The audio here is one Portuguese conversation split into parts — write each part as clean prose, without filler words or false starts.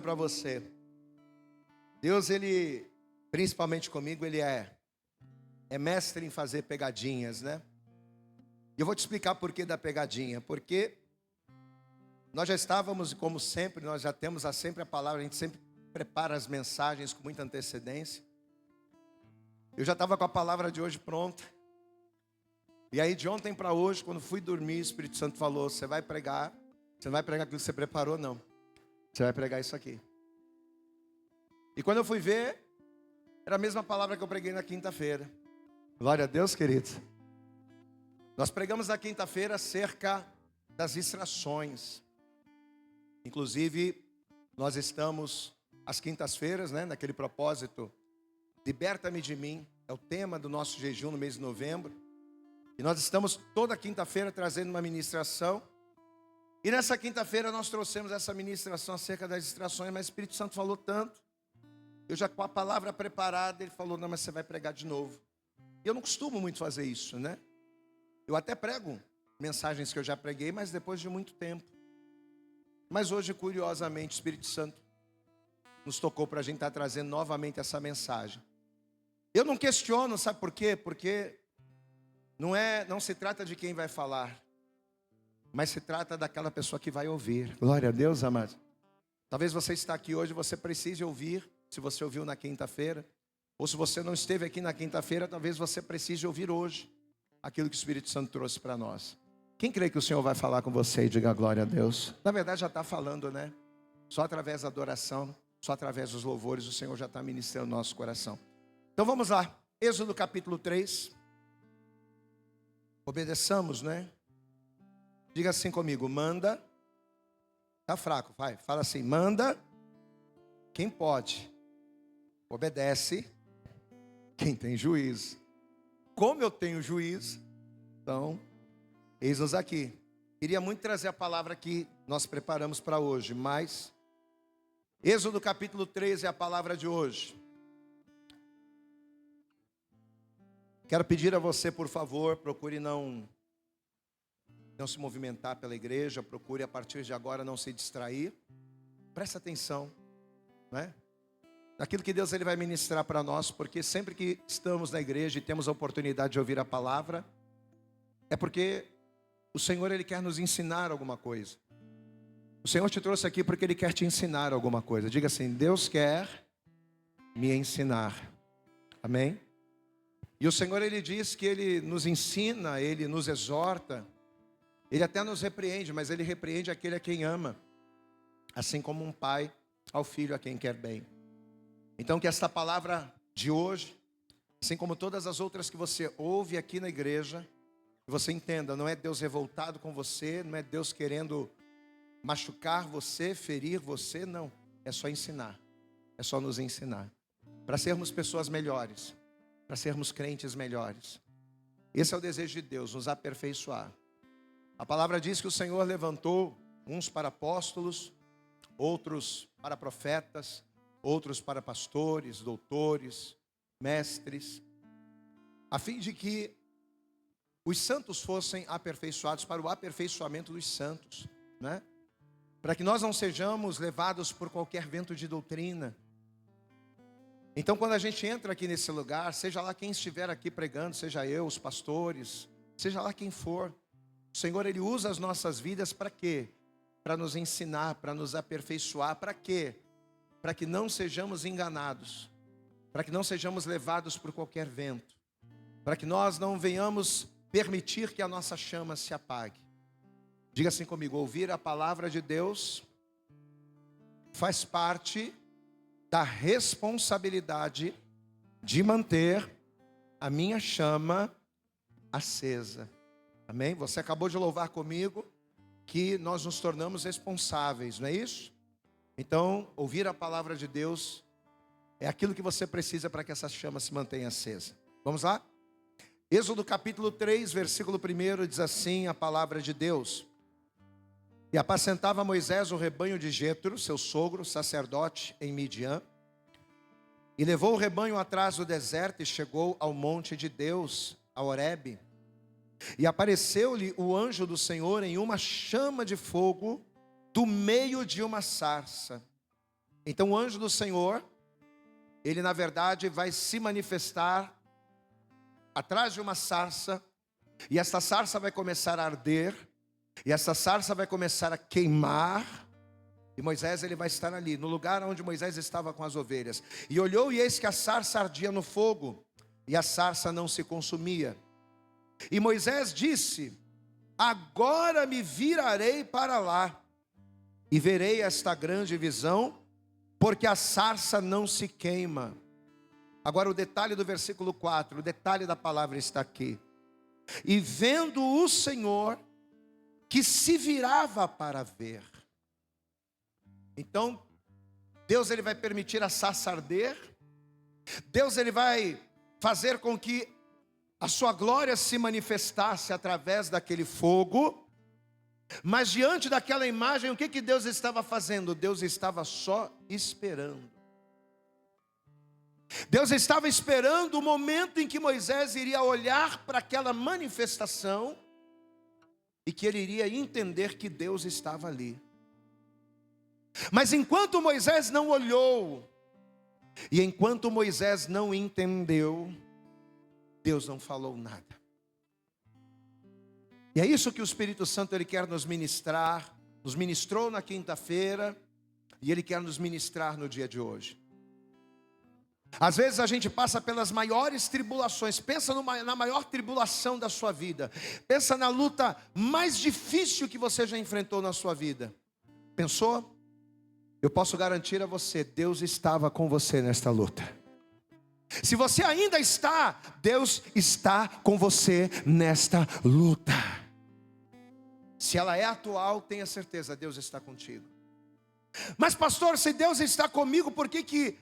para você. Deus, Ele, principalmente comigo, Ele é mestre em fazer pegadinhas, né? E eu vou te explicar por que da pegadinha. Porque nós já estávamos, e como sempre, nós já temos sempre a palavra, a gente sempre prepara as mensagens com muita antecedência. Eu já estava com a palavra de hoje pronta. E aí de ontem para hoje, quando fui dormir, o Espírito Santo falou: você vai pregar aquilo que você preparou? Não, você vai pregar isso aqui. E quando eu fui ver, era a mesma palavra que eu preguei na quinta-feira. Glória a Deus, queridos. Nós pregamos na quinta-feira acerca das distrações. Inclusive, nós estamos às quintas-feiras, né, naquele propósito, liberta-me de mim, é o tema do nosso jejum no mês de novembro. E nós estamos toda quinta-feira trazendo uma ministração. E nessa quinta-feira nós trouxemos essa ministração acerca das distrações, mas o Espírito Santo falou tanto. Eu já com a palavra preparada, ele falou: não, mas você vai pregar de novo. E eu não costumo muito fazer isso, né? Eu até prego mensagens que eu já preguei, mas depois de muito tempo. Mas hoje, curiosamente, o Espírito Santo nos tocou para a gente estar trazendo novamente essa mensagem. Eu não questiono, sabe por quê? Porque não se trata de quem vai falar, mas se trata daquela pessoa que vai ouvir. Glória a Deus, amados. Talvez você está aqui hoje, você precise ouvir, se você ouviu na quinta-feira. Ou se você não esteve aqui na quinta-feira, talvez você precise ouvir hoje aquilo que o Espírito Santo trouxe para nós. Quem crê que o Senhor vai falar com você e diga glória a Deus? Na verdade já está falando, né? Só através da adoração, só através dos louvores, o Senhor já está ministrando no nosso coração. Então vamos lá, Êxodo capítulo 3. Obedeçamos, né? Diga assim comigo: manda. Está fraco, vai. Fala assim: manda quem pode. Obedece quem tem juízo. Como eu tenho juízo, então, eis-nos aqui. Queria muito trazer a palavra que nós preparamos para hoje, mas Êxodo capítulo 13 é a palavra de hoje. Quero pedir a você, por favor, procure não se movimentar pela igreja, procure a partir de agora não se distrair. Presta atenção, né? Naquilo que Deus ele vai ministrar para nós, porque sempre que estamos na igreja e temos a oportunidade de ouvir a palavra, é porque o Senhor ele quer nos ensinar alguma coisa. O Senhor te trouxe aqui porque Ele quer te ensinar alguma coisa. Diga assim: Deus quer me ensinar. Amém? E o Senhor ele diz que Ele nos ensina, Ele nos exorta, Ele até nos repreende, mas Ele repreende aquele a quem ama, assim como um pai ao filho a quem quer bem. Então que esta palavra de hoje, assim como todas as outras que você ouve aqui na igreja, que você entenda, não é Deus revoltado com você, não é Deus querendo machucar você, ferir você, não. É só ensinar, é só nos ensinar, para sermos pessoas melhores, para sermos crentes melhores. Esse é o desejo de Deus, nos aperfeiçoar. A palavra diz que o Senhor levantou uns para apóstolos, outros para profetas, outros para pastores, doutores, mestres, a fim de que os santos fossem aperfeiçoados para o aperfeiçoamento dos santos, né? Para que nós não sejamos levados por qualquer vento de doutrina. Então quando a gente entra aqui nesse lugar, seja lá quem estiver aqui pregando, seja eu, os pastores, seja lá quem for, o Senhor ele usa as nossas vidas para quê? Para nos ensinar, para nos aperfeiçoar. Para quê? Para que não sejamos enganados, para que não sejamos levados por qualquer vento, para que nós não venhamos permitir que a nossa chama se apague. Diga assim comigo: ouvir a palavra de Deus faz parte da responsabilidade de manter a minha chama acesa. Amém? Você acabou de louvar comigo que nós nos tornamos responsáveis, não é isso? Então, ouvir a palavra de Deus é aquilo que você precisa para que essa chama se mantenha acesa. Vamos lá? Êxodo capítulo 3, versículo 1 diz assim a palavra de Deus: e apacentava Moisés o rebanho de Jetro, seu sogro, sacerdote em Midian, e levou o rebanho atrás do deserto e chegou ao monte de Deus, a Horebe. E apareceu-lhe o anjo do Senhor em uma chama de fogo do meio de uma sarça. Então o anjo do Senhor, ele na verdade vai se manifestar atrás de uma sarça, e essa sarça vai começar a arder, e essa sarça vai começar a queimar, e Moisés ele vai estar ali, no lugar onde Moisés estava com as ovelhas. E olhou, e eis que a sarça ardia no fogo, e a sarça não se consumia. E Moisés disse: agora me virarei para lá, e verei esta grande visão, porque a sarça não se queima. Agora o detalhe do versículo 4, o detalhe da palavra está aqui. E vendo o Senhor, que se virava para ver. Então, Deus ele vai permitir a sarça arder. Deus ele vai fazer com que a sua glória se manifestasse através daquele fogo. Mas diante daquela imagem, o que Deus estava fazendo? Deus estava só esperando. Deus estava esperando o momento em que Moisés iria olhar para aquela manifestação e que ele iria entender que Deus estava ali. Mas enquanto Moisés não olhou, e enquanto Moisés não entendeu, Deus não falou nada. E é isso que o Espírito Santo ele quer nos ministrar, nos ministrou na quinta-feira, e ele quer nos ministrar no dia de hoje. Às vezes a gente passa pelas maiores tribulações. Pensa na maior tribulação da sua vida. Pensa na luta mais difícil que você já enfrentou na sua vida. Pensou? Eu posso garantir a você, Deus estava com você nesta luta. Se você ainda está, Deus está com você nesta luta. Se ela é atual, tenha certeza, Deus está contigo. Mas pastor, se Deus está comigo, por que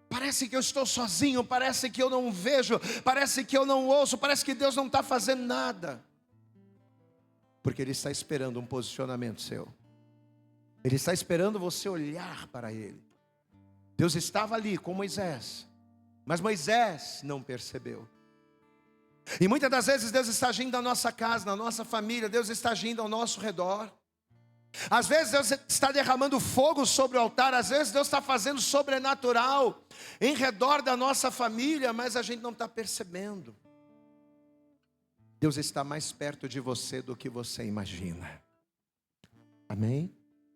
parece que eu estou sozinho, parece que eu não vejo, parece que eu não ouço, parece que Deus não está fazendo nada? Porque Ele está esperando um posicionamento seu. Ele está esperando você olhar para Ele. Deus estava ali com Moisés, mas Moisés não percebeu. E muitas das vezes Deus está agindo na nossa casa, na nossa família, Deus está agindo ao nosso redor. Às vezes Deus está derramando fogo sobre o altar, às vezes Deus está fazendo sobrenatural em redor da nossa família, mas a gente não está percebendo. Deus está mais perto de você do que você imagina. Amém?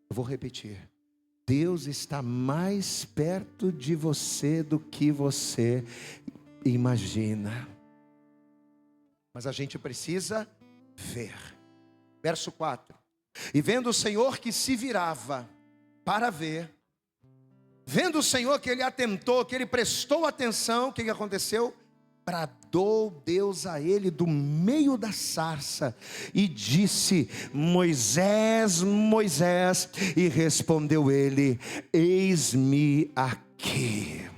Eu vou repetir. Deus está mais perto de você do que você imagina. Mas a gente precisa ver. Verso 4. E vendo o Senhor que se virava para ver, vendo o Senhor que ele atentou, que ele prestou atenção, o que aconteceu? Bradou Deus a ele do meio da sarça e disse: Moisés, Moisés. E respondeu ele: eis-me aqui.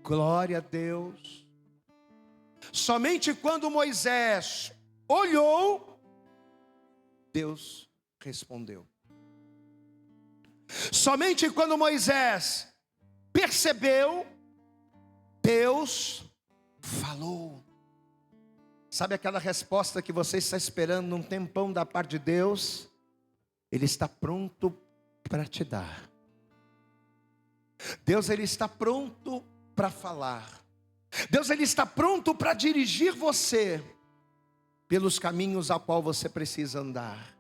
Glória a Deus. Somente quando Moisés olhou, Deus respondeu. Somente quando Moisés percebeu, Deus falou. Sabe aquela resposta que você está esperando num tempão da parte de Deus? Ele está pronto para te dar. Deus ele está pronto para falar. Deus ele está pronto para dirigir você pelos caminhos a qual você precisa andar.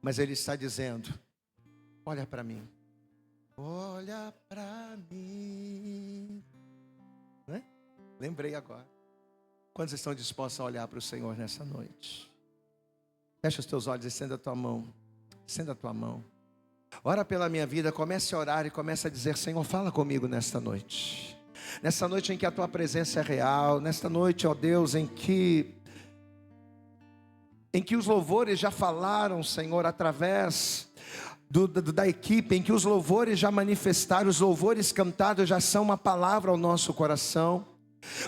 Mas Ele está dizendo: olha para mim. Olha para mim. Né? Lembrei agora. Quantos estão dispostos a olhar para o Senhor nessa noite? Fecha os teus olhos e estenda a tua mão. Estenda a tua mão. Ora pela minha vida, comece a orar e comece a dizer: Senhor, fala comigo nesta noite. Nessa noite em que a tua presença é real. Nesta noite, ó Deus, em que os louvores já falaram, Senhor, através da equipe, em que os louvores já manifestaram, os louvores cantados já são uma palavra ao nosso coração.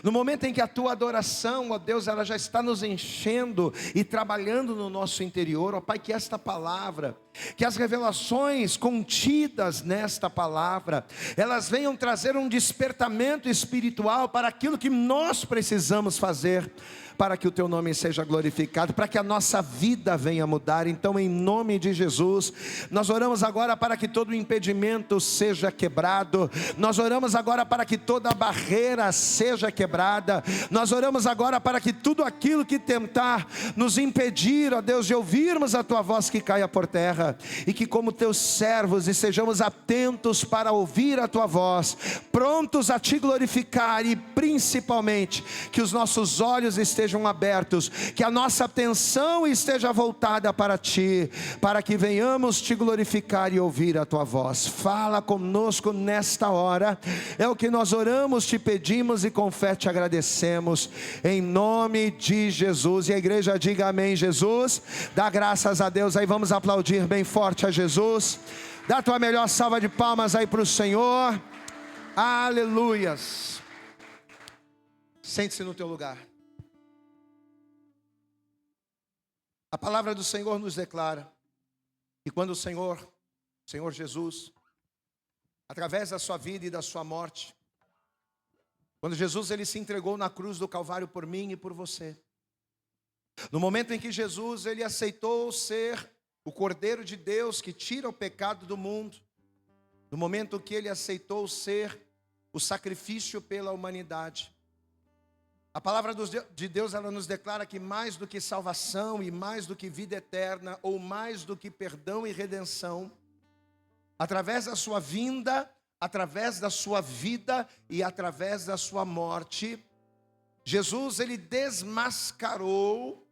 No momento em que a tua adoração, ó Deus, ela já está nos enchendo e trabalhando no nosso interior, ó Pai, que esta palavra que as revelações contidas nesta palavra, elas venham trazer um despertamento espiritual para aquilo que nós precisamos fazer, para que o teu nome seja glorificado, para que a nossa vida venha mudar. Então, em nome de Jesus, nós oramos agora para que todo impedimento seja quebrado, nós oramos agora para que toda barreira seja quebrada, nós oramos agora para que tudo aquilo que tentar nos impedir, ó Deus, de ouvirmos a tua voz, que caia por terra, e que como teus servos estejamos atentos para ouvir a tua voz, prontos a te glorificar, e principalmente que os nossos olhos estejam abertos, que a nossa atenção esteja voltada para ti, para que venhamos te glorificar e ouvir a tua voz. Fala conosco nesta hora, é o que nós oramos, te pedimos e com fé te agradecemos, em nome de Jesus. E a igreja diga amém. Jesus, dá graças a Deus aí, vamos aplaudir bem forte a Jesus, dá a tua melhor salva de palmas aí para o Senhor. Aleluias. Sente-se no teu lugar. A palavra do Senhor nos declara que quando o Senhor Jesus, através da sua vida e da sua morte, quando Jesus ele se entregou na cruz do Calvário por mim e por você, no momento em que Jesus ele aceitou ser o Cordeiro de Deus que tira o pecado do mundo, no momento que ele aceitou ser o sacrifício pela humanidade, a palavra de Deus, ela nos declara que mais do que salvação e mais do que vida eterna, ou mais do que perdão e redenção, através da sua vinda, através da sua vida e através da sua morte, Jesus ele desmascarou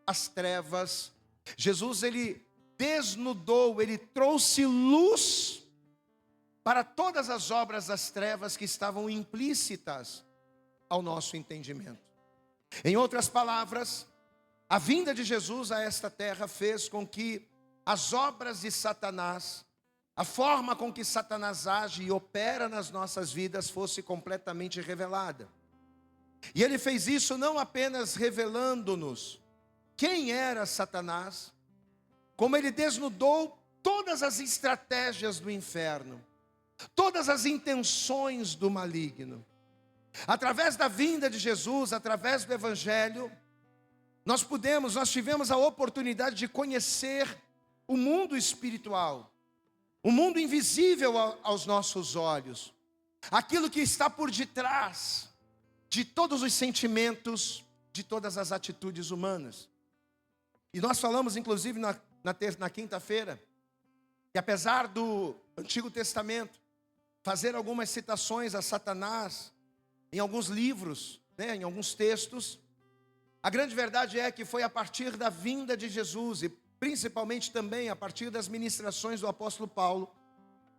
as trevas, Jesus ele desnudou, ele trouxe luz para todas as obras das trevas que estavam implícitas ao nosso entendimento. Em outras palavras, a vinda de Jesus a esta terra fez com que as obras de Satanás, a forma com que Satanás age e opera nas nossas vidas fosse completamente revelada. E ele fez isso não apenas revelando-nos quem era Satanás, como ele desnudou todas as estratégias do inferno, todas as intenções do maligno. Através da vinda de Jesus, através do Evangelho, nós tivemos a oportunidade de conhecer o mundo espiritual, o mundo invisível aos nossos olhos, aquilo que está por detrás de todos os sentimentos, de todas as atitudes humanas. E nós falamos inclusive na quinta-feira, que apesar do Antigo Testamento fazer algumas citações a Satanás, em alguns livros, em alguns textos, a grande verdade é que foi a partir da vinda de Jesus, e principalmente também a partir das ministrações do apóstolo Paulo,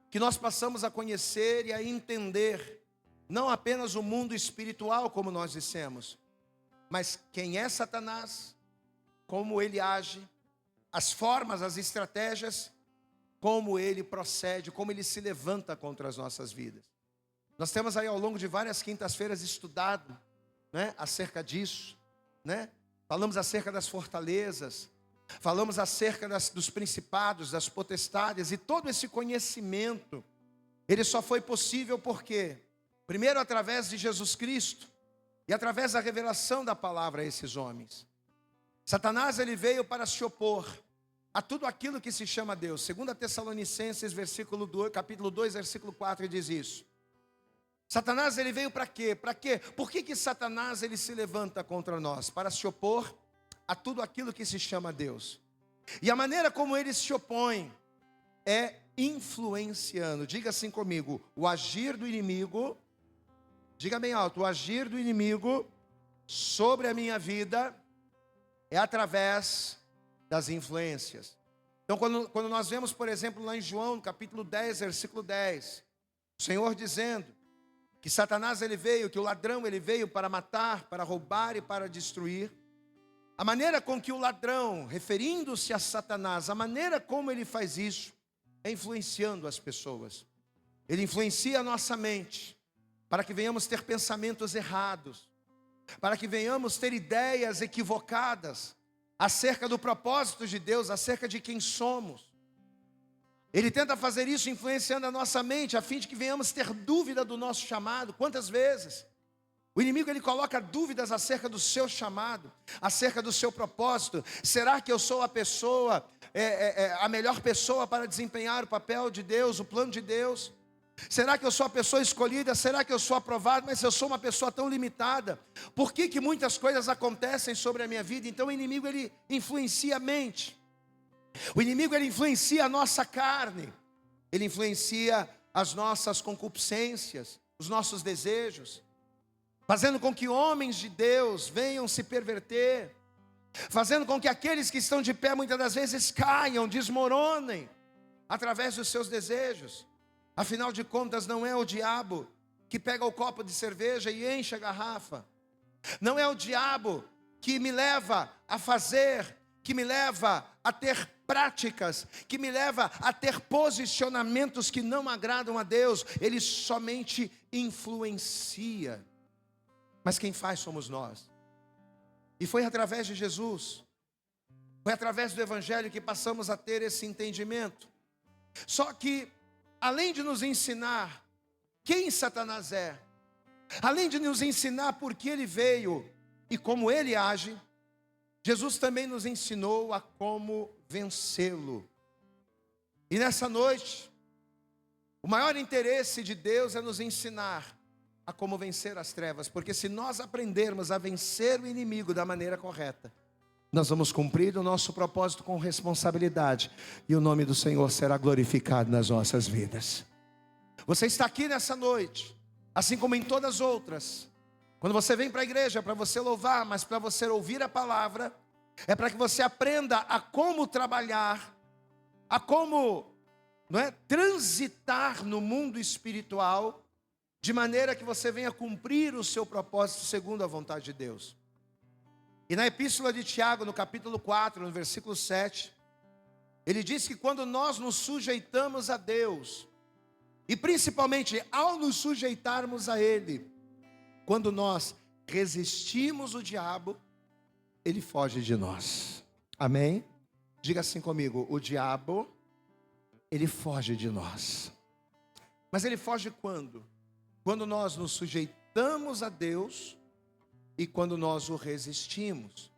que nós passamos a conhecer e a entender, não apenas o mundo espiritual, como nós dissemos, mas quem é Satanás, como ele age, as formas, as estratégias, como ele procede, como ele se levanta contra as nossas vidas. Nós temos aí ao longo de várias quintas-feiras estudado, acerca disso, falamos acerca das fortalezas, falamos acerca dos principados, das potestades, e todo esse conhecimento, ele só foi possível porque, primeiro através de Jesus Cristo, e através da revelação da palavra a esses homens. Satanás ele veio para se opor a tudo aquilo que se chama Deus. 2 Tessalonicenses, capítulo 2, versículo 4, diz isso. Satanás ele veio para quê? Por que Satanás ele se levanta contra nós? Para se opor a tudo aquilo que se chama Deus. E a maneira como ele se opõe é influenciando. Diga assim comigo: o agir do inimigo, diga bem alto, o agir do inimigo sobre a minha vida é através das influências. Então quando nós vemos, por exemplo, lá em João, no capítulo 10, versículo 10, o Senhor dizendo que Satanás ele veio, que o ladrão ele veio para matar, para roubar e para destruir. A maneira com que o ladrão, referindo-se a Satanás, a maneira como ele faz isso, é influenciando as pessoas. Ele influencia a nossa mente, para que venhamos ter pensamentos errados, para que venhamos ter ideias equivocadas, acerca do propósito de Deus, acerca de quem somos. Ele tenta fazer isso influenciando a nossa mente, a fim de que venhamos ter dúvida do nosso chamado. Quantas vezes? O inimigo, ele coloca dúvidas acerca do seu chamado, acerca do seu propósito. Será que eu sou a pessoa, a melhor pessoa para desempenhar o papel de Deus, o plano de Deus? Será que eu sou a pessoa escolhida? Será que eu sou aprovado? Mas eu sou uma pessoa tão limitada. Por que muitas coisas acontecem sobre a minha vida? Então o inimigo, ele influencia a mente. O inimigo, ele influencia a nossa carne. Ele influencia as nossas concupiscências, os nossos desejos, fazendo com que homens de Deus venham se perverter, fazendo com que aqueles que estão de pé muitas das vezes caiam, desmoronem, através dos seus desejos. Afinal de contas, não é o diabo que pega o copo de cerveja e enche a garrafa. Não é o diabo que me leva a fazer, que me leva a ter práticas, que me leva a ter posicionamentos que não agradam a Deus. Ele somente influencia. Mas quem faz somos nós. E foi através de Jesus, foi através do Evangelho que passamos a ter esse entendimento. Só que, além de nos ensinar quem Satanás é, além de nos ensinar por que ele veio e como ele age, Jesus também nos ensinou a como vencê-lo. E nessa noite, o maior interesse de Deus é nos ensinar a como vencer as trevas, porque se nós aprendermos a vencer o inimigo da maneira correta, nós vamos cumprir o nosso propósito com responsabilidade, e o nome do Senhor será glorificado nas nossas vidas. Você está aqui nessa noite, assim como em todas as outras. Quando você vem para a igreja, é para você louvar, mas para você ouvir a palavra, é para que você aprenda a como trabalhar, a como, transitar no mundo espiritual, de maneira que você venha cumprir o seu propósito segundo a vontade de Deus. E na epístola de Tiago, no capítulo 4, no versículo 7, ele diz que quando nós nos sujeitamos a Deus, e principalmente ao nos sujeitarmos a Ele, quando nós resistimos o diabo, ele foge de nós. Amém? Diga assim comigo: o diabo, ele foge de nós. Mas ele foge quando? Quando nós nos sujeitamos a Deus e quando nós o resistimos.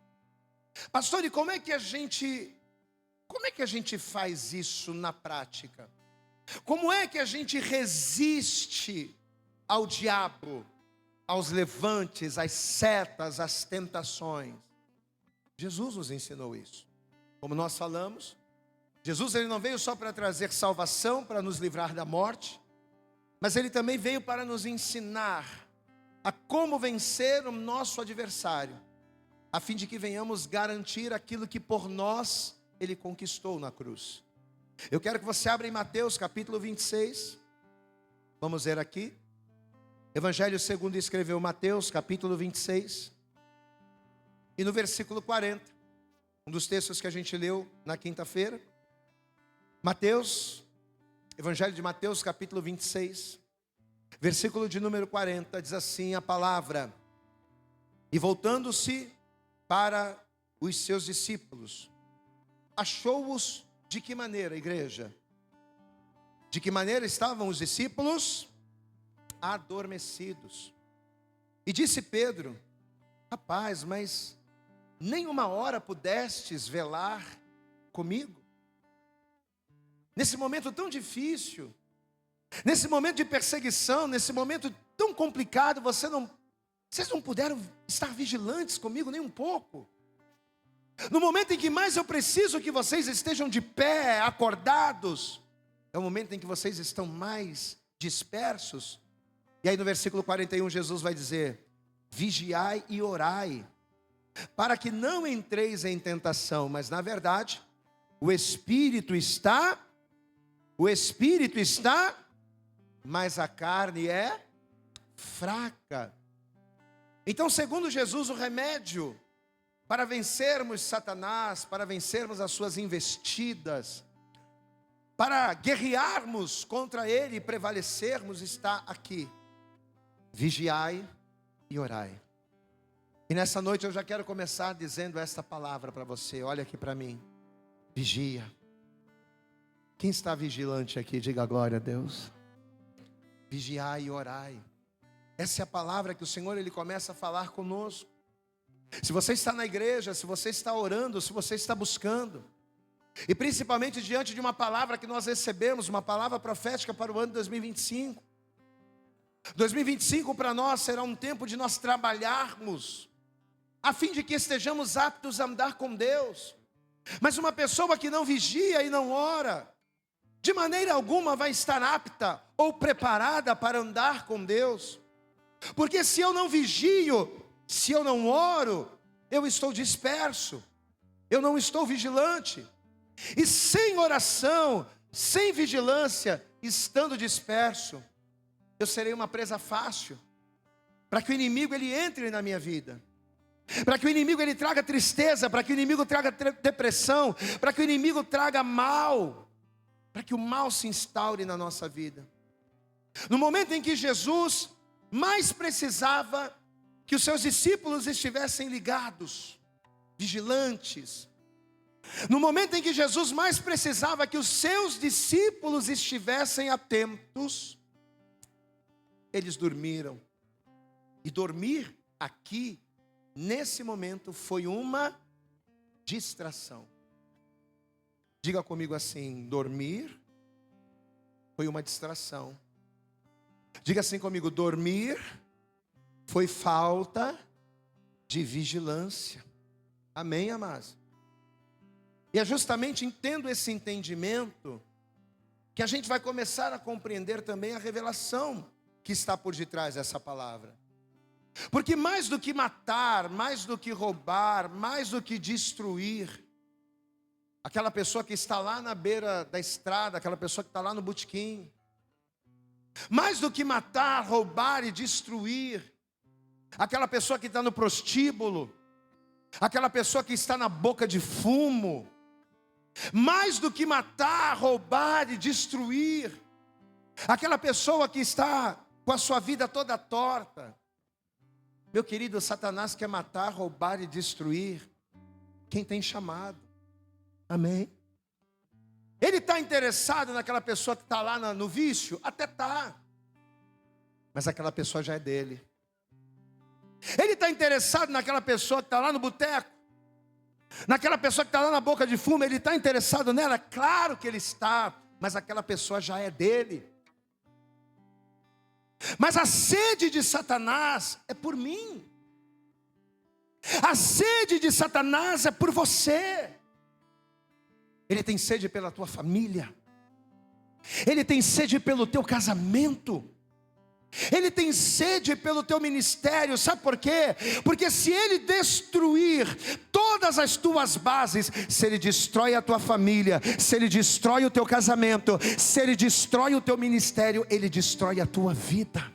Pastor, e como é que a gente faz isso na prática? Como é que a gente resiste ao diabo, aos levantes, às setas, às tentações? Jesus nos ensinou isso. Como nós falamos, Jesus, ele não veio só para trazer salvação, para nos livrar da morte, mas ele também veio para nos ensinar a como vencer o nosso adversário, a fim de que venhamos garantir aquilo que por nós ele conquistou na cruz. Eu quero que você abra em Mateus capítulo 26. Vamos ver aqui. Evangelho segundo escreveu Mateus capítulo 26. E no versículo 40, um dos textos que a gente leu na quinta-feira. Mateus, Evangelho de Mateus capítulo 26, versículo de número 40, diz assim a palavra: e voltando-se para os seus discípulos, achou-os de que maneira, igreja? De que maneira estavam os discípulos? Adormecidos. E disse Pedro: rapaz, mas nem uma hora pudestes velar comigo? Nesse momento tão difícil, nesse momento de perseguição, nesse momento tão complicado, vocês não puderam estar vigilantes comigo nem um pouco? No momento em que mais eu preciso que vocês estejam de pé, acordados, é o momento em que vocês estão mais dispersos. E aí no versículo 41 Jesus vai dizer: vigiai e orai, para que não entreis em tentação. Mas na verdade, o espírito está, mas a carne é fraca. Então, segundo Jesus, o remédio para vencermos Satanás, para vencermos as suas investidas, para guerrearmos contra ele e prevalecermos, está aqui: vigiai e orai. E nessa noite eu já quero começar dizendo esta palavra para você. Olha aqui para mim: vigia. Quem está vigilante aqui, diga glória a Deus. Vigiai e orai. Essa é a palavra que o Senhor, Ele começa a falar conosco. Se você está na igreja, se você está orando, se você está buscando, e principalmente diante de uma palavra que nós recebemos, uma palavra profética para o ano 2025. 2025 para nós será um tempo de nós trabalharmos, a fim de que estejamos aptos a andar com Deus. Mas uma pessoa que não vigia e não ora, de maneira alguma vai estar apta ou preparada para andar com Deus. Porque se eu não vigio, se eu não oro, eu estou disperso, eu não estou vigilante. E sem oração, sem vigilância, estando disperso, eu serei uma presa fácil para que o inimigo ele entre na minha vida, para que o inimigo ele traga tristeza, para que o inimigo traga depressão, para que o inimigo traga mal, para que o mal se instaure na nossa vida. No momento em que Jesus mais precisava que os seus discípulos estivessem ligados, vigilantes. No momento em que Jesus mais precisava que os seus discípulos estivessem atentos, eles dormiram. E dormir aqui, nesse momento, foi uma distração. Diga comigo assim: dormir foi uma distração. Diga assim comigo: dormir foi falta de vigilância. Amém, amados? E é justamente tendo esse entendimento que a gente vai começar a compreender também a revelação que está por detrás dessa palavra. Porque mais do que matar, mais do que roubar, mais do que destruir, aquela pessoa que está lá na beira da estrada, aquela pessoa que está lá no botequim, mais do que matar, roubar e destruir, aquela pessoa que está no prostíbulo, aquela pessoa que está na boca de fumo, mais do que matar, roubar e destruir, aquela pessoa que está com a sua vida toda torta. Meu querido, Satanás quer matar, roubar e destruir quem tem chamado. Amém? Ele está interessado naquela pessoa que está lá no vício? Até está, mas aquela pessoa já é dele. Ele está interessado naquela pessoa que está lá no boteco, naquela pessoa que está lá na boca de fumo? Ele está interessado nela? Claro que ele está, mas aquela pessoa já é dele. Mas a sede de Satanás é por mim, a sede de Satanás é por você. Ele tem sede pela tua família, ele tem sede pelo teu casamento, ele tem sede pelo teu ministério. Sabe por quê? Porque se ele destruir todas as tuas bases, se ele destrói a tua família, se ele destrói o teu casamento, se ele destrói o teu ministério, ele destrói a tua vida.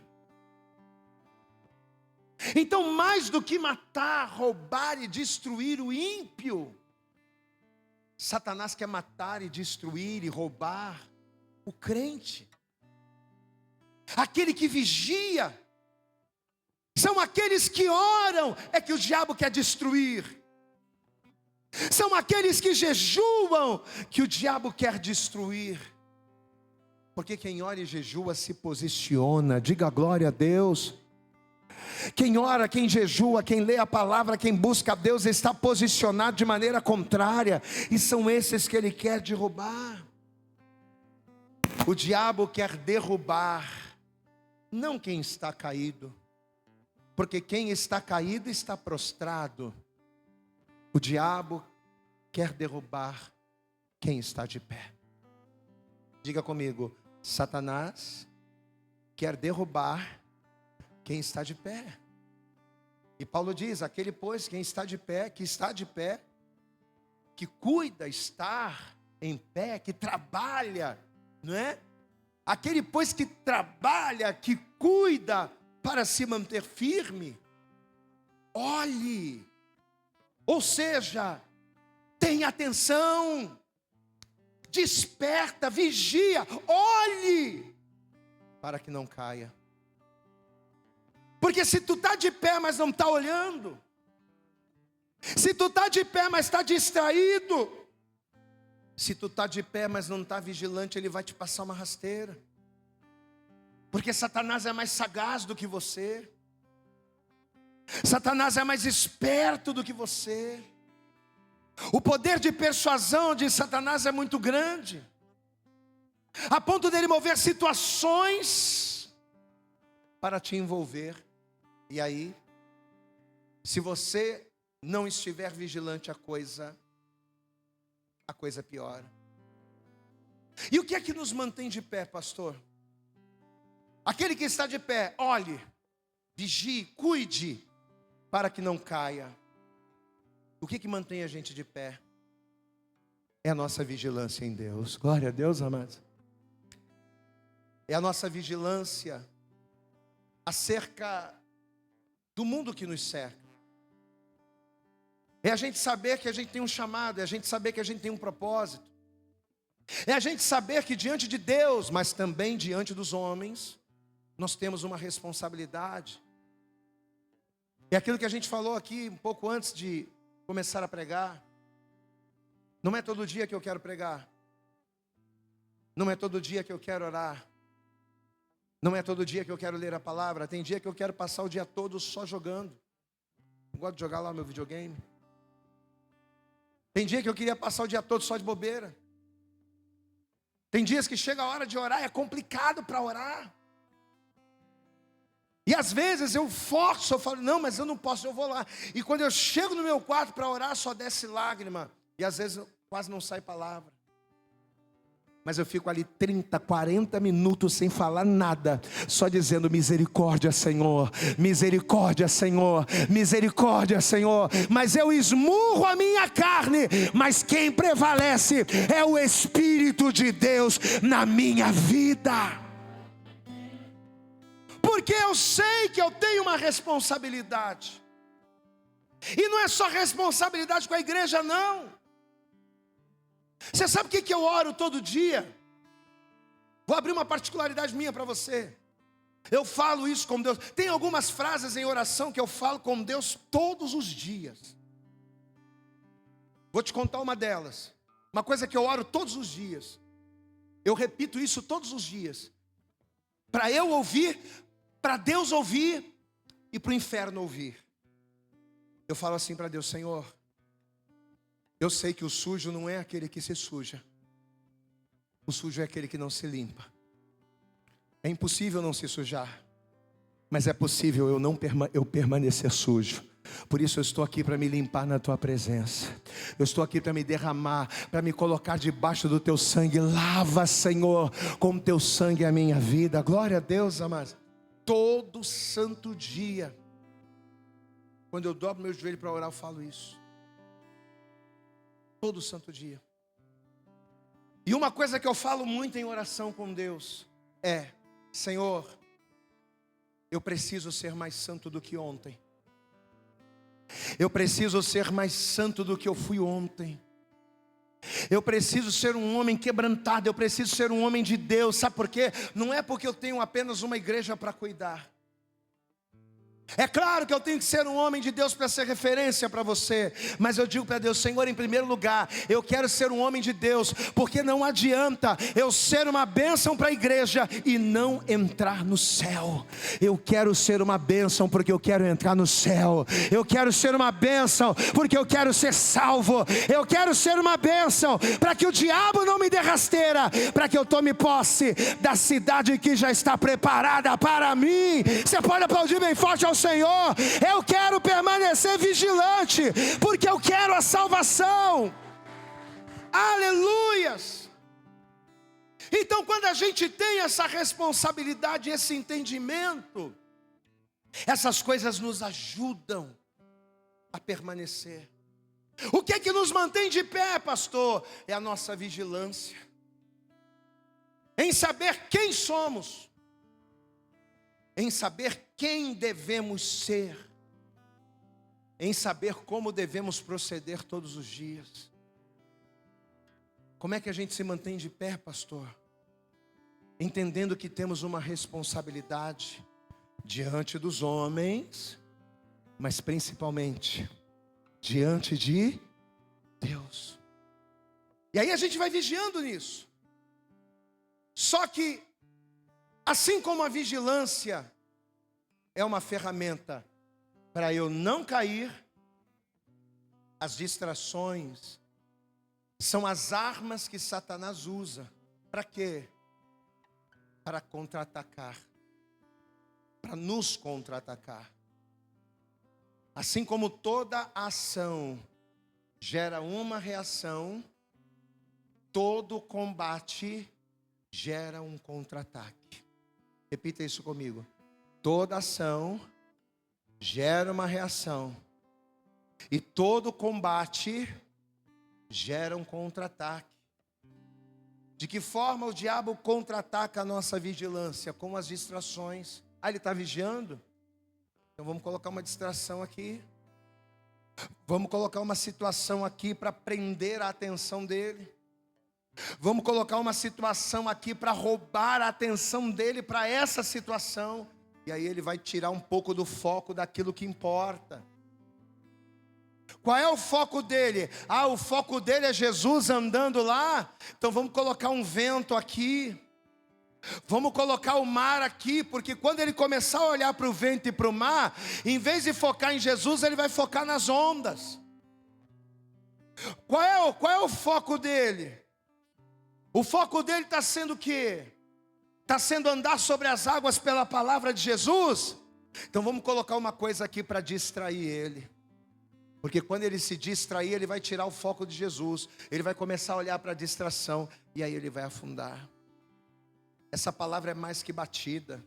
Então, mais do que matar, roubar e destruir o ímpio, Satanás quer matar e destruir e roubar o crente, aquele que vigia. São aqueles que oram, é que o diabo quer destruir. São aqueles que jejuam, que o diabo quer destruir. Porque quem ora e jejua se posiciona. Diga glória a Deus. Quem ora, quem jejua, quem lê a palavra, quem busca a Deus, está posicionado de maneira contrária. E são esses que ele quer derrubar. O diabo quer derrubar, não quem está caído, porque quem está caído está prostrado. O diabo quer derrubar quem está de pé. Diga comigo: Satanás quer derrubar quem está de pé. E Paulo diz: aquele pois, quem está de pé, que está de pé, que cuida estar em pé, que trabalha, não é? Aquele pois que trabalha, que cuida para se manter firme, olhe, ou seja, tenha atenção, desperta, vigia, olhe, para que não caia. Porque se tu está de pé, mas não está olhando, se tu está de pé, mas está distraído, Se tu está de pé, mas não está vigilante, ele vai te passar uma rasteira. Porque Satanás é mais sagaz do que você. Satanás é mais esperto do que você. O poder de persuasão de Satanás é muito grande, a ponto dele mover situações para te envolver. E aí, se você não estiver vigilante, a coisa piora. E o que é que nos mantém de pé, pastor? Aquele que está de pé, olhe, vigie, cuide, para que não caia. O que mantém a gente de pé? É a nossa vigilância em Deus. Glória a Deus, amados. É a nossa vigilância acerca do mundo que nos cerca. É a gente saber que a gente tem um chamado, é a gente saber que a gente tem um propósito. É a gente saber que diante de Deus, mas também diante dos homens, nós temos uma responsabilidade. É aquilo que a gente falou aqui um pouco antes de começar a pregar. Não é todo dia que eu quero pregar. Não é todo dia que eu quero orar. Não é todo dia que eu quero ler a palavra. Tem dia que eu quero passar o dia todo só jogando. Eu gosto de jogar lá meu videogame. Tem dia que eu queria passar o dia todo só de bobeira. Tem dias que chega a hora de orar, é complicado para orar. E às vezes eu forço, eu falo, não, mas eu não posso, eu vou lá. E quando eu chego no meu quarto para orar, só desce lágrima. E às vezes quase não sai palavra. Mas eu fico ali 30, 40 minutos sem falar nada, só dizendo misericórdia, Senhor, misericórdia, Senhor, misericórdia, Senhor. Mas eu esmurro a minha carne, mas quem prevalece é o Espírito de Deus na minha vida. Porque eu sei que eu tenho uma responsabilidade. E não é só responsabilidade com a igreja, não. Você sabe o que eu oro todo dia? Vou abrir uma particularidade minha para você. Eu falo isso com Deus. Tem algumas frases em oração que eu falo com Deus todos os dias. Vou te contar uma delas. Uma coisa que eu oro todos os dias. Eu repito isso todos os dias. Para eu ouvir, para Deus ouvir e para o inferno ouvir. Eu falo assim para Deus: Senhor, eu sei que o sujo não é aquele que se suja. O sujo é aquele que não se limpa. É impossível não se sujar, mas é possível eu permanecer sujo. Por isso eu estou aqui para me limpar na tua presença. Eu estou aqui para me derramar, para me colocar debaixo do teu sangue. Lava, Senhor, com teu sangue a minha vida. Glória a Deus, amados. Todo santo dia, quando eu dobro meu joelho para orar, eu falo isso. Todo santo dia. E uma coisa que eu falo muito em oração com Deus é: Senhor, eu preciso ser mais santo do que ontem. Eu preciso ser mais santo do que eu fui ontem. Eu preciso ser um homem quebrantado. Eu preciso ser um homem de Deus. Sabe por quê? Não é porque eu tenho apenas uma igreja para cuidar. É claro que eu tenho que ser um homem de Deus para ser referência para você. Mas eu digo para Deus: Senhor, em primeiro lugar, eu quero ser um homem de Deus. Porque não adianta eu ser uma bênção para a igreja e não entrar no céu. Eu quero ser uma bênção porque eu quero entrar no céu. Eu quero ser uma bênção porque eu quero ser salvo. Eu quero ser uma bênção para que o diabo não me dê rasteira, para que eu tome posse da cidade que já está preparada para mim. Você pode aplaudir bem forte ao Senhor. Eu quero permanecer vigilante, porque eu quero a salvação. Aleluias. Então, quando a gente tem essa responsabilidade, esse entendimento, essas coisas nos ajudam a permanecer. O que é que nos mantém de pé, pastor? É a nossa vigilância, em saber quem somos, em saber quem devemos ser, em saber como devemos proceder todos os dias. Como é que a gente se mantém de pé, pastor? Entendendo que temos uma responsabilidade diante dos homens, mas principalmente diante de Deus. E aí a gente vai vigiando nisso. Só que, assim como a vigilância é uma ferramenta para eu não cair, as distrações são as armas que Satanás usa. Para quê? Para contra-atacar. Para nos contra-atacar. Assim como toda ação gera uma reação, todo combate gera um contra-ataque. Repita isso comigo. Toda ação gera uma reação. E todo combate gera um contra-ataque. De que forma o diabo contra-ataca a nossa vigilância? Com as distrações. Ah, ele está vigiando? Então vamos colocar uma distração aqui. Vamos colocar uma situação aqui para prender a atenção dele. Vamos colocar uma situação aqui para roubar a atenção dele para essa situação. E aí ele vai tirar um pouco do foco daquilo que importa. Qual é o foco dele? Ah, o foco dele é Jesus andando lá. Então vamos colocar um vento aqui. Vamos colocar o mar aqui, porque quando ele começar a olhar para o vento e para o mar, em vez de focar em Jesus, ele vai focar nas ondas. Qual é o foco dele? O foco dele está sendo o quê? Está sendo andar sobre as águas pela palavra de Jesus? Então vamos colocar uma coisa aqui para distrair ele. Porque quando ele se distrair, ele vai tirar o foco de Jesus. Ele vai começar a olhar para a distração e aí ele vai afundar. Essa palavra é mais que batida.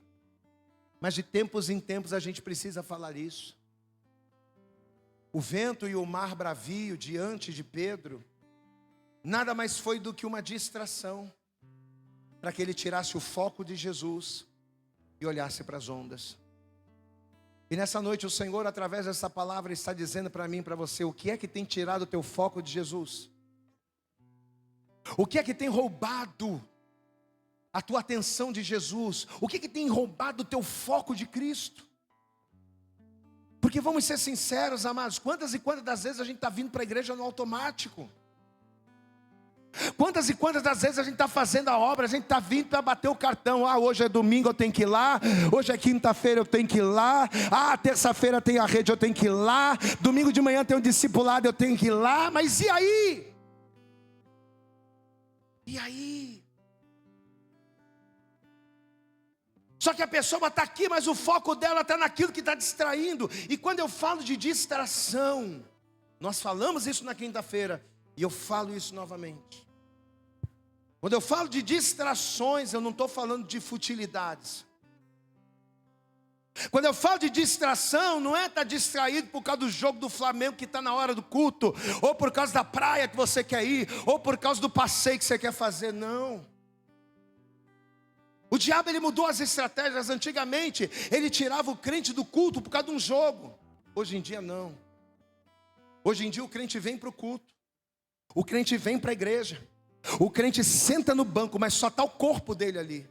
Mas de tempos em tempos a gente precisa falar isso. O vento e o mar bravio diante de Pedro nada mais foi do que uma distração para que ele tirasse o foco de Jesus e olhasse para as ondas. E nessa noite o Senhor, através dessa palavra, está dizendo para mim e para você: o que é que tem tirado o teu foco de Jesus? O que é que tem roubado a tua atenção de Jesus? O que é que tem roubado o teu foco de Cristo? Porque vamos ser sinceros, amados, quantas e quantas das vezes a gente está vindo para a igreja no automático? Quantas e quantas das vezes a gente está fazendo a obra, a gente está vindo para bater o cartão. Ah, hoje é domingo, eu tenho que ir lá. Hoje é quinta-feira, eu tenho que ir lá. Ah, terça-feira tem a rede, eu tenho que ir lá. Domingo de manhã tem um discipulado, eu tenho que ir lá. Mas e aí? E aí? Só que a pessoa está aqui, mas o foco dela está naquilo que está distraindo. E quando eu falo de distração, nós falamos isso na quinta-feira, e eu falo isso novamente. Quando eu falo de distrações, eu não estou falando de futilidades. Quando eu falo de distração, não é estar distraído por causa do jogo do Flamengo que está na hora do culto, ou por causa da praia que você quer ir, ou por causa do passeio que você quer fazer, não. O diabo, ele mudou as estratégias. Antigamente ele tirava o crente do culto por causa de um jogo. Hoje em dia não. Hoje em dia o crente vem para o culto, o crente vem para a igreja, o crente senta no banco, mas só está o corpo dele ali.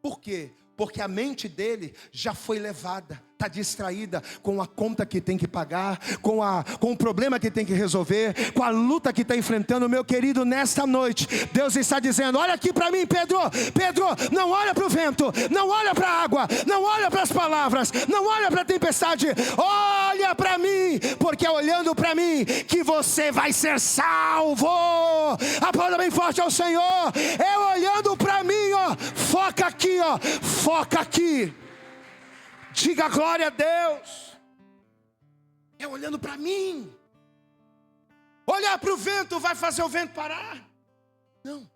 Por quê? Porque a mente dele já foi levada, está distraída com a conta que tem que pagar, com o problema que tem que resolver, com a luta que está enfrentando. Meu querido, nesta noite, Deus está dizendo: olha aqui para mim, Pedro. Pedro, não olha para o vento, não olha para a água, não olha para as palavras, não olha para a tempestade, olha para mim, porque é olhando para mim que você vai ser salvo. Aplauda bem forte ao Senhor. É olhando para mim, ó. Foca aqui, ó. Foca aqui. Diga glória a Deus. É olhando para mim. Olhar para o vento vai fazer o vento parar? Não.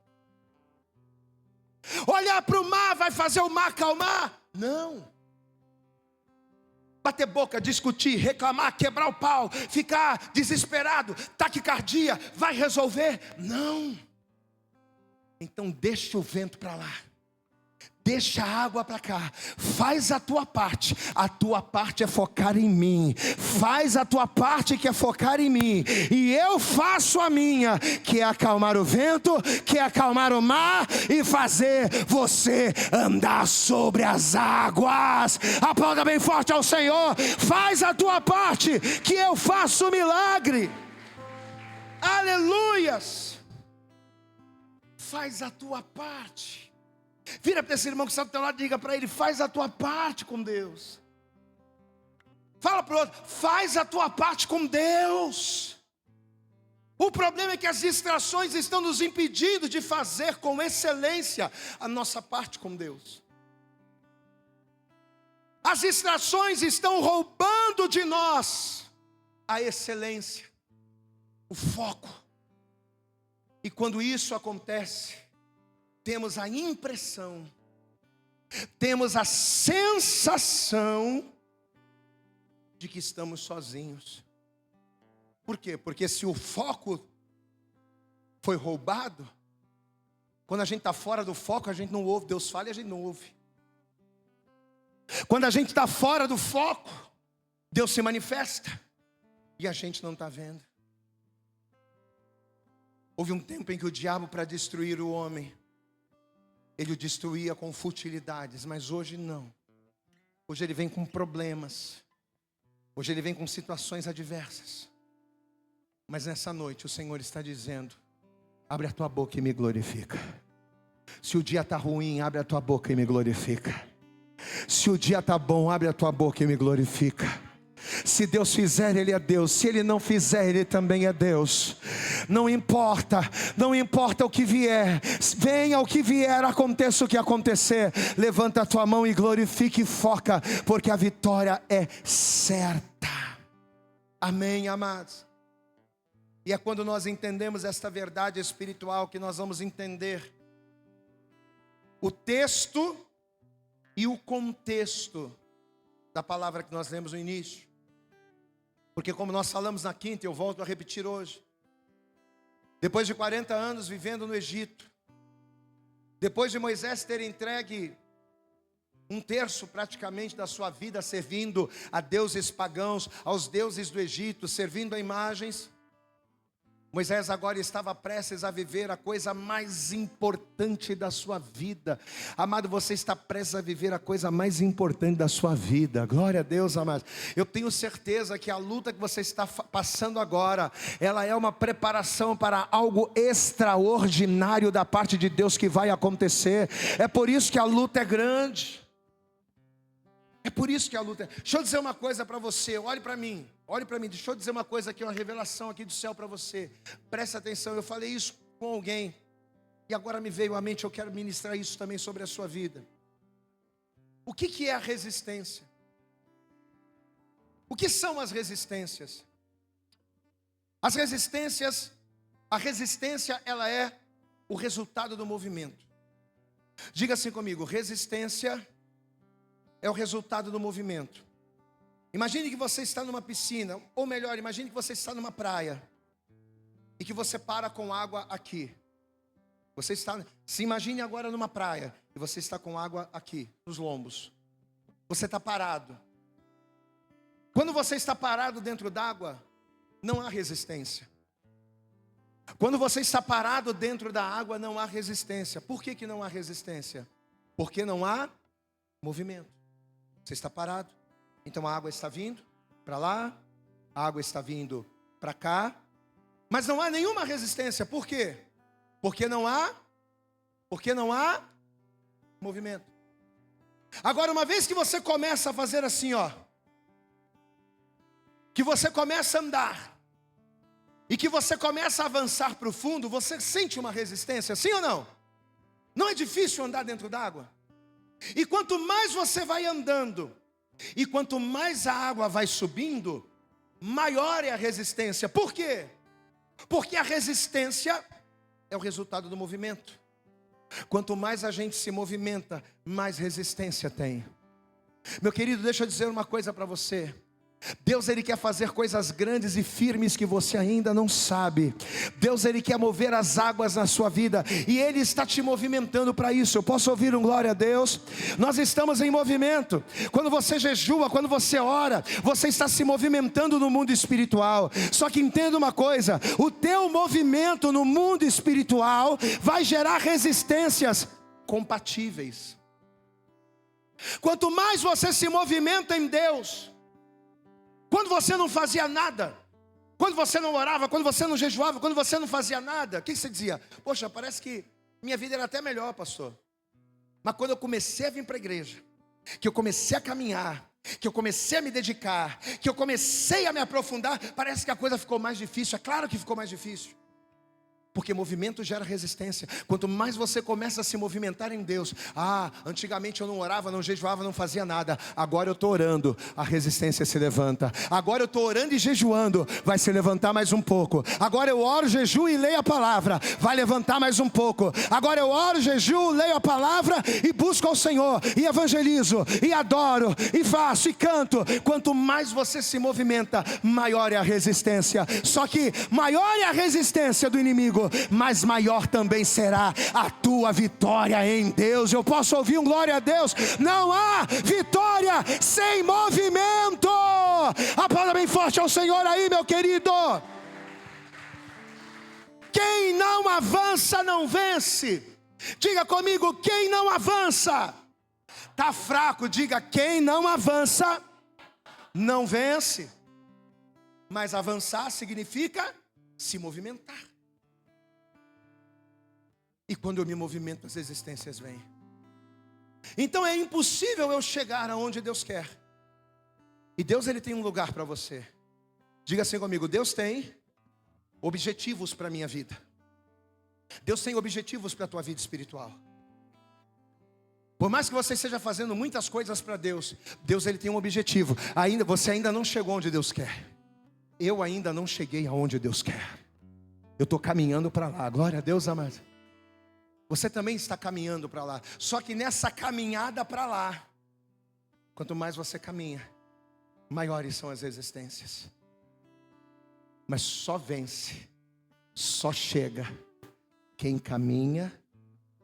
Olhar para o mar vai fazer o mar acalmar? Não. Bater boca, discutir, reclamar, quebrar o pau, ficar desesperado, taquicardia, vai resolver? Não. Então deixa o vento para lá. Deixa a água para cá. Faz a tua parte. A tua parte é focar em mim. Faz a tua parte, que é focar em mim. E eu faço a minha, que é acalmar o vento, que é acalmar o mar e fazer você andar sobre as águas. Aplauda bem forte ao Senhor. Faz a tua parte, que eu faço o milagre. Aleluias. faz a tua parte. Vira para esse irmão que está do teu lado e diga para ele: faz a tua parte com Deus. Fala para o outro: faz a tua parte com Deus. O problema é que as distrações estão nos impedindo de fazer com excelência a nossa parte com Deus. As distrações estão roubando de nós a excelência, o foco. E quando isso acontece, temos a impressão, temos a sensação de que estamos sozinhos. Por quê? Porque se o foco foi roubado, quando a gente está fora do foco, a gente não ouve. Deus fala e a gente não ouve. Quando a gente está fora do foco, Deus se manifesta e a gente não está vendo. Houve um tempo em que o diabo, para destruir o homem, ele o destruía com futilidades, mas hoje não. Hoje ele vem com problemas. Hoje ele vem com situações adversas. Mas nessa noite o Senhor está dizendo: abre a tua boca e me glorifica. Se o dia está ruim, abre a tua boca e me glorifica. Se o dia está bom, abre a tua boca e me glorifica. Se Deus fizer, Ele é Deus. Se Ele não fizer, Ele também é Deus. Não importa o que vier. Venha o que vier, aconteça o que acontecer. Levanta a tua mão e glorifique e foca, porque a vitória é certa. Amém, amados? E é quando nós entendemos esta verdade espiritual que nós vamos entender o texto e o contexto da palavra que nós lemos no início. Porque como nós falamos na quinta, eu volto a repetir hoje. Depois de 40 anos vivendo no Egito, depois de Moisés ter entregue um terço praticamente da sua vida servindo a deuses pagãos, aos deuses do Egito, servindo a imagens, Moisés agora estava prestes a viver a coisa mais importante da sua vida. Amado, você está prestes a viver a coisa mais importante da sua vida. Glória a Deus, amado. Eu tenho certeza que a luta que você está passando agora, ela é uma preparação para algo extraordinário da parte de Deus que vai acontecer. É por isso que a luta é grande. É por isso que a luta é... Deixa eu dizer uma coisa para você, olhe para mim, deixa eu dizer uma coisa aqui, uma revelação aqui do céu para você. Presta atenção, eu falei isso com alguém, e agora me veio à mente, eu quero ministrar isso também sobre a sua vida. O que é a resistência? O que são as resistências? A resistência ela é o resultado do movimento. Diga assim comigo: resistência é o resultado do movimento. Imagine que você está numa piscina, ou melhor, imagine que você está numa praia e que você para com água aqui. Se imagine agora numa praia e você está com água aqui, nos lombos. Você está parado. Quando você está parado dentro d'água, não há resistência. Quando você está parado dentro da água, não há resistência. Por que não há resistência? Porque não há movimento. Você está parado, então a água está vindo para lá, a água está vindo para cá, mas não há nenhuma resistência. Por quê? Porque não há movimento. Agora, uma vez que você começa a fazer assim, ó, que você começa a andar e que você começa a avançar para o fundo, você sente uma resistência, sim ou não? Não é difícil andar dentro d'água? E quanto mais você vai andando, e quanto mais a água vai subindo, maior é a resistência. Por quê? Porque a resistência é o resultado do movimento. Quanto mais a gente se movimenta, mais resistência tem. Meu querido, deixa eu dizer uma coisa para você. Deus, Ele quer fazer coisas grandes e firmes que você ainda não sabe. Deus, Ele quer mover as águas na sua vida, e Ele está te movimentando para isso. Eu posso ouvir um glória a Deus? Nós estamos em movimento. Quando você jejua, quando você ora, você está se movimentando no mundo espiritual. Só que entenda uma coisa: o teu movimento no mundo espiritual vai gerar resistências compatíveis. Quanto mais você se movimenta em Deus, quando você não fazia nada, quando você não orava, quando você não jejuava, quando você não fazia nada, o que você dizia? Poxa, parece que Minha vida era até melhor, pastor. Mas quando eu comecei a vir para a igreja, que eu comecei a caminhar, que eu comecei a me dedicar, que eu comecei a me aprofundar, parece que a coisa ficou mais difícil. É claro que ficou mais difícil. Porque movimento gera resistência. Quanto mais você começa a se movimentar em Deus. Antigamente eu não orava, não jejuava, não fazia nada. Agora eu estou orando, a resistência se levanta. Agora eu estou orando e jejuando, vai se levantar mais um pouco. Agora eu oro, jejuo e leio a palavra, vai levantar mais um pouco. Agora eu oro, jejuo, leio a palavra e busco ao Senhor, e evangelizo, e adoro, e faço, e canto. Quanto mais você se movimenta, maior é a resistência. Só que maior é a resistência do inimigo, mas maior também será a tua vitória em Deus. Eu posso ouvir um glória a Deus? Não há vitória sem movimento. Aplauda bem forte ao Senhor aí, meu querido. Quem não avança não vence. Diga comigo, quem não avança está fraco. Diga, quem não avança não vence. Mas avançar significa se movimentar. E quando eu me movimento, as resistências vêm. Então é impossível eu chegar aonde Deus quer. E Deus, Ele tem um lugar para você. Diga assim comigo, Deus tem objetivos para a minha vida. Deus tem objetivos para a tua vida espiritual. Por mais que você esteja fazendo muitas coisas para Deus, Deus, Ele tem um objetivo. Você ainda não chegou onde Deus quer. Eu ainda não cheguei aonde Deus quer. Eu estou caminhando para lá. Glória a Deus, amado. Você também está caminhando para lá. Só que nessa caminhada para lá, quanto mais você caminha, maiores são as resistências. Mas só vence, só chega quem caminha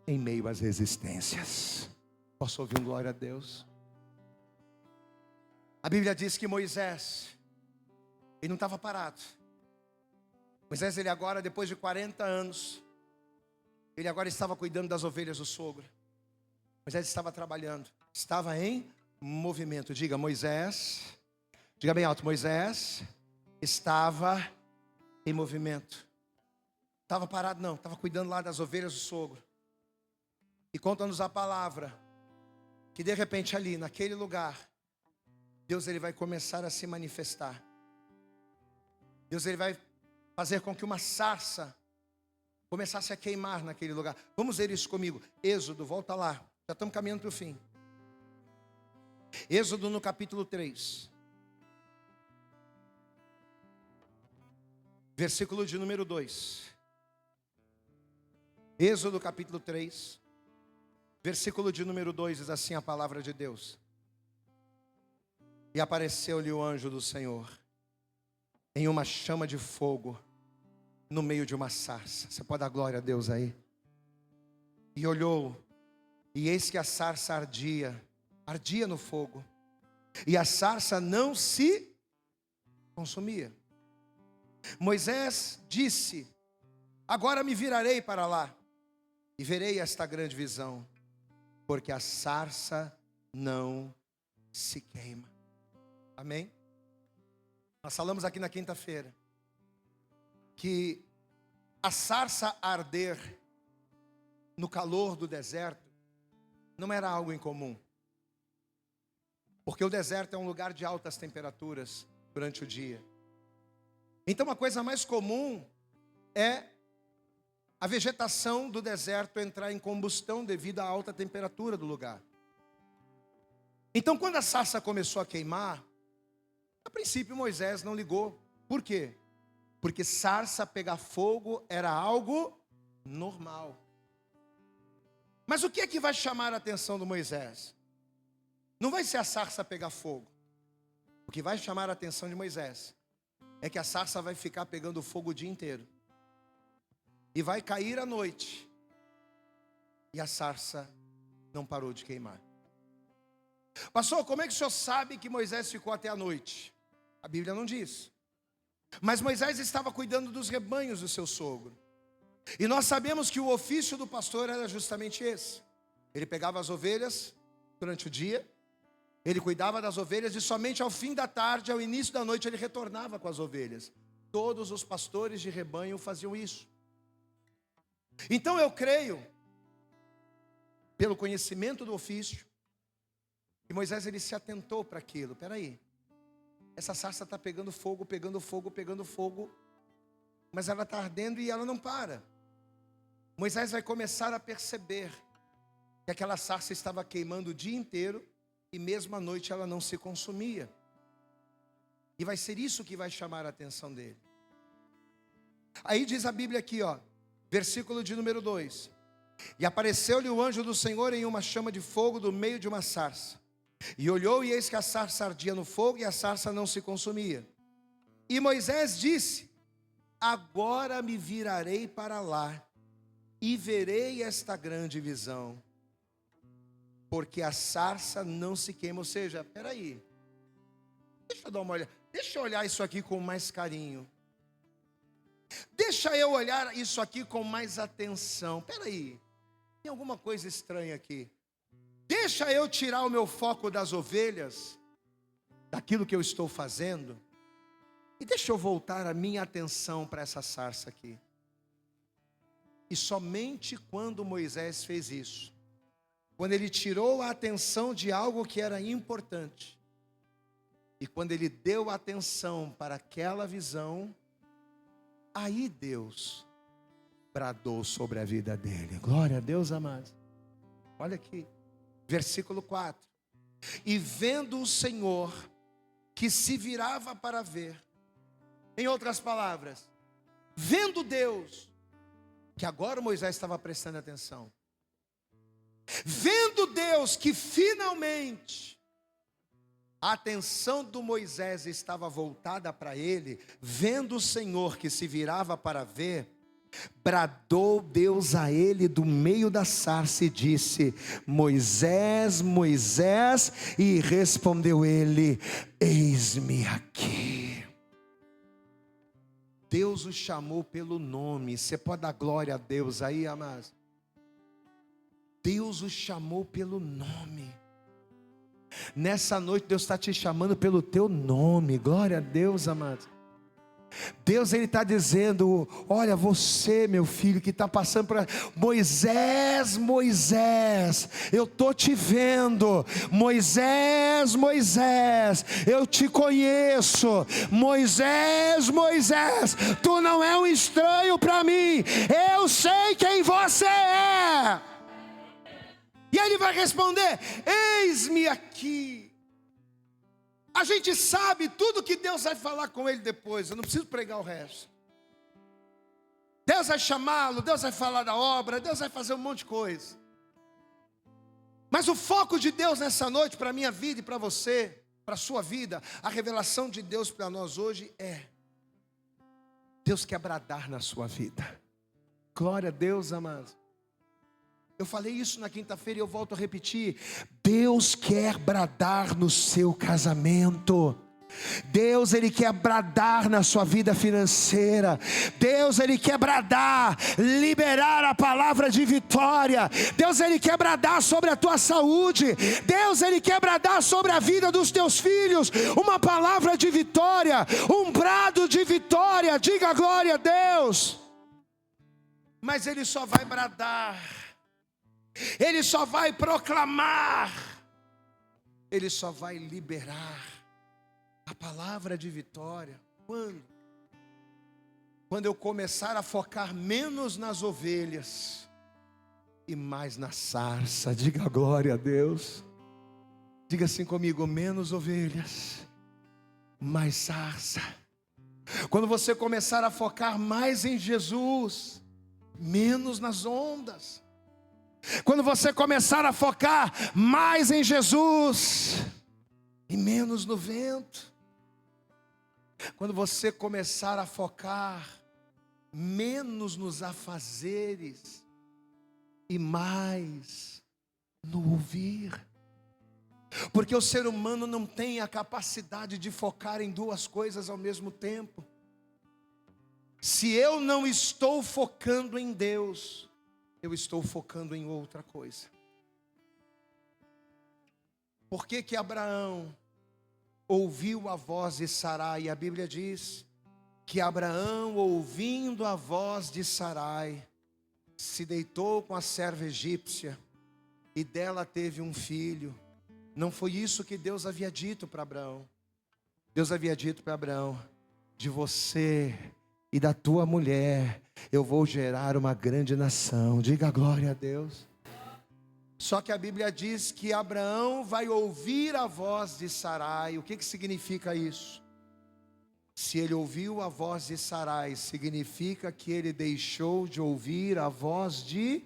em meio às resistências. Posso ouvir um glória a Deus? A Bíblia diz que Moisés, ele não estava parado. Moisés, ele agora, depois de 40 anos, ele agora estava cuidando das ovelhas do sogro. Moisés estava trabalhando, estava em movimento. Diga, Moisés, diga bem alto, Moisés estava em movimento. Estava parado não, estava cuidando lá das ovelhas do sogro. E conta-nos a palavra, que de repente ali, naquele lugar, Deus, Ele vai começar a se manifestar. Deus, Ele vai fazer com que uma sarça começasse a queimar naquele lugar. Vamos ver isso comigo. Êxodo, volta lá. Já estamos caminhando para o fim. Êxodo no capítulo 3. Versículo de número 2. Êxodo capítulo 3. Versículo de número 2 diz assim a palavra de Deus. E apareceu-lhe o anjo do Senhor em uma chama de fogo no meio de uma sarça. Você pode dar glória a Deus aí? E olhou, e eis que a sarça ardia no fogo, e a sarça não se consumia. Moisés disse: agora me virarei para lá, e verei esta grande visão, porque a sarça não se queima. Amém? Nós falamos aqui na quinta-feira que a sarça arder no calor do deserto não era algo incomum. Porque o deserto é um lugar de altas temperaturas durante o dia. Então a coisa mais comum é a vegetação do deserto entrar em combustão devido à alta temperatura do lugar. Então quando a sarça começou a queimar, a princípio Moisés não ligou. Por quê? Porque sarça pegar fogo era algo normal. Mas o que é que vai chamar a atenção do Moisés? Não vai ser a sarça pegar fogo. O que vai chamar a atenção de Moisés é que a sarça vai ficar pegando fogo o dia inteiro. E vai cair à noite. E a sarça não parou de queimar. Pastor, como é que o senhor sabe que Moisés ficou até a noite? A Bíblia não diz. Mas Moisés estava cuidando dos rebanhos do seu sogro. E nós sabemos que o ofício do pastor era justamente esse. Ele pegava as ovelhas durante o dia, ele cuidava das ovelhas e somente ao fim da tarde, ao início da noite, ele retornava com as ovelhas. Todos os pastores de rebanho faziam isso. Então eu creio pelo conhecimento do ofício. E Moisés, ele se atentou para aquilo. Espera aí, essa sarça está pegando fogo, pegando fogo, pegando fogo, mas ela está ardendo e ela não para. Moisés vai começar a perceber que aquela sarça estava queimando o dia inteiro e mesmo à noite ela não se consumia. E vai ser isso que vai chamar a atenção dele. Aí diz a Bíblia aqui, versículo de número 2: E apareceu-lhe o anjo do Senhor em uma chama de fogo do meio de uma sarça. E olhou, e eis que a sarça ardia no fogo, e a sarça não se consumia. E Moisés disse: agora me virarei para lá, e verei esta grande visão, porque a sarça não se queima. Ou seja, espera aí, deixa eu dar uma olhada, deixa eu olhar isso aqui com mais carinho, deixa eu olhar isso aqui com mais atenção. Espera aí, tem alguma coisa estranha aqui. Deixa eu tirar o meu foco das ovelhas, daquilo que eu estou fazendo, e deixa eu voltar a minha atenção para essa sarça aqui. E somente quando Moisés fez isso, quando ele tirou a atenção de algo que era importante, e quando ele deu atenção para aquela visão, aí Deus bradou sobre a vida dele. Glória a Deus, amados. Olha aqui, versículo 4: E vendo o Senhor que se virava para ver, em outras palavras, vendo Deus, que agora Moisés estava prestando atenção, vendo Deus que finalmente a atenção do Moisés estava voltada para ele, vendo o Senhor que se virava para ver, bradou Deus a ele do meio da sarça e disse: Moisés, Moisés, e respondeu ele: eis-me aqui. Deus o chamou pelo nome. Você pode dar glória a Deus aí, amados? Deus o chamou pelo nome. Nessa noite Deus está te chamando pelo teu nome. Glória a Deus, amados. Deus, ele está dizendo: olha, você, meu filho, que está passando por Moisés, Moisés, eu estou te vendo. Moisés, Moisés, eu te conheço. Moisés, Moisés, tu não é um estranho para mim, eu sei quem você é. E ele vai responder: eis-me aqui. A gente sabe tudo que Deus vai falar com ele depois, eu não preciso pregar o resto. Deus vai chamá-lo, Deus vai falar da obra, Deus vai fazer um monte de coisa. Mas o foco de Deus nessa noite, para a minha vida e para você, para a sua vida, a revelação de Deus para nós hoje é: Deus quer bradar na sua vida. Glória a Deus, amados. Eu falei isso na quinta-feira e eu volto a repetir: Deus quer bradar no seu casamento. Deus, ele quer bradar na sua vida financeira. Deus, ele quer bradar, liberar a palavra de vitória. Deus, ele quer bradar sobre a tua saúde. Deus, ele quer bradar sobre a vida dos teus filhos uma palavra de vitória, um brado de vitória. Diga glória a Deus. Mas ele só vai bradar, ele só vai proclamar, ele só vai liberar a palavra de vitória quando eu começar a focar menos nas ovelhas e mais na sarça. Diga glória a Deus. Diga assim comigo: menos ovelhas, mais sarça. Quando você começar a focar mais em Jesus, menos nas ondas. Quando você começar a focar mais em Jesus e menos no vento. Quando você começar a focar menos nos afazeres e mais no ouvir. Porque o ser humano não tem a capacidade de focar em duas coisas ao mesmo tempo. Se eu não estou focando em Deus, eu estou focando em outra coisa. Por que que Abraão ouviu a voz de Sarai? E a Bíblia diz que Abraão, ouvindo a voz de Sarai, se deitou com a serva egípcia e dela teve um filho. Não foi isso que Deus havia dito para Abraão. Deus havia dito para Abraão: de você e da tua mulher eu vou gerar uma grande nação. Diga glória a Deus. Só que a Bíblia diz que Abraão vai ouvir a voz de Sarai. O que significa isso? Se ele ouviu a voz de Sarai, significa que ele deixou de ouvir a voz de...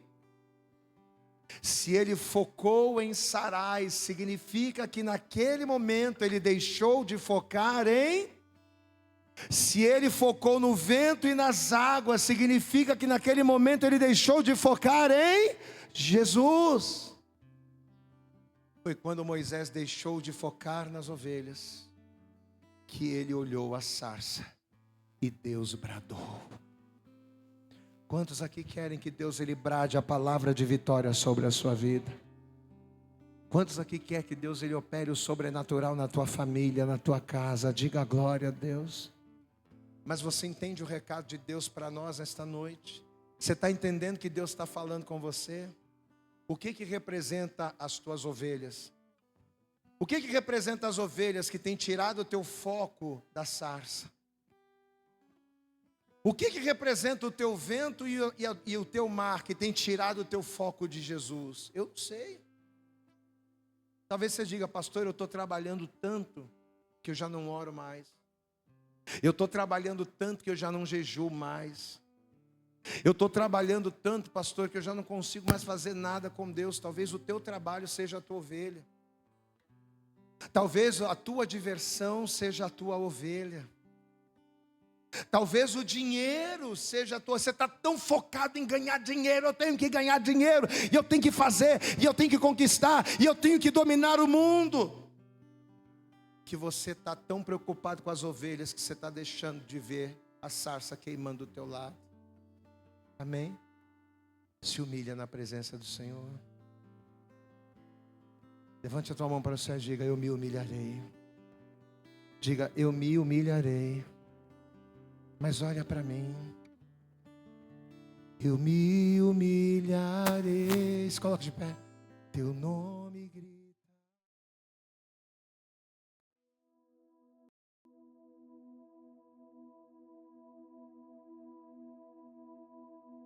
Se ele focou em Sarai, significa que naquele momento ele deixou de focar em... Se ele focou no vento e nas águas, significa que naquele momento ele deixou de focar em Jesus. Foi quando Moisés deixou de focar nas ovelhas que ele olhou a sarça e Deus bradou. Quantos aqui querem que Deus ele brade a palavra de vitória sobre a sua vida? Quantos aqui querem que Deus ele opere o sobrenatural na tua família, na tua casa? Diga glória a Deus. Mas você entende o recado de Deus para nós esta noite? Você está entendendo que Deus está falando com você? O que representa as tuas ovelhas? O que representa as ovelhas que têm tirado o teu foco da sarça? O que representa o teu vento e o teu mar que tem tirado o teu foco de Jesus? Eu não sei. Talvez você diga: pastor, eu estou trabalhando tanto que eu já não oro mais. Eu estou trabalhando tanto que eu já não jejuo mais. Eu estou trabalhando tanto, pastor, que eu já não consigo mais fazer nada com Deus. Talvez o teu trabalho seja a tua ovelha. Talvez a tua diversão seja a tua ovelha. Talvez o dinheiro seja a tua. Você está tão focado em ganhar dinheiro. Eu tenho que ganhar dinheiro, e eu tenho que fazer, e eu tenho que conquistar, e eu tenho que dominar o mundo, que você está tão preocupado com as ovelhas que você está deixando de ver a sarça queimando do teu lado. Amém? Se humilha na presença do Senhor. Levante a tua mão para o céu e diga: eu me humilharei. Diga: eu me humilharei. Mas olha para mim. Eu me humilharei. Se coloque de pé. Teu nome grita.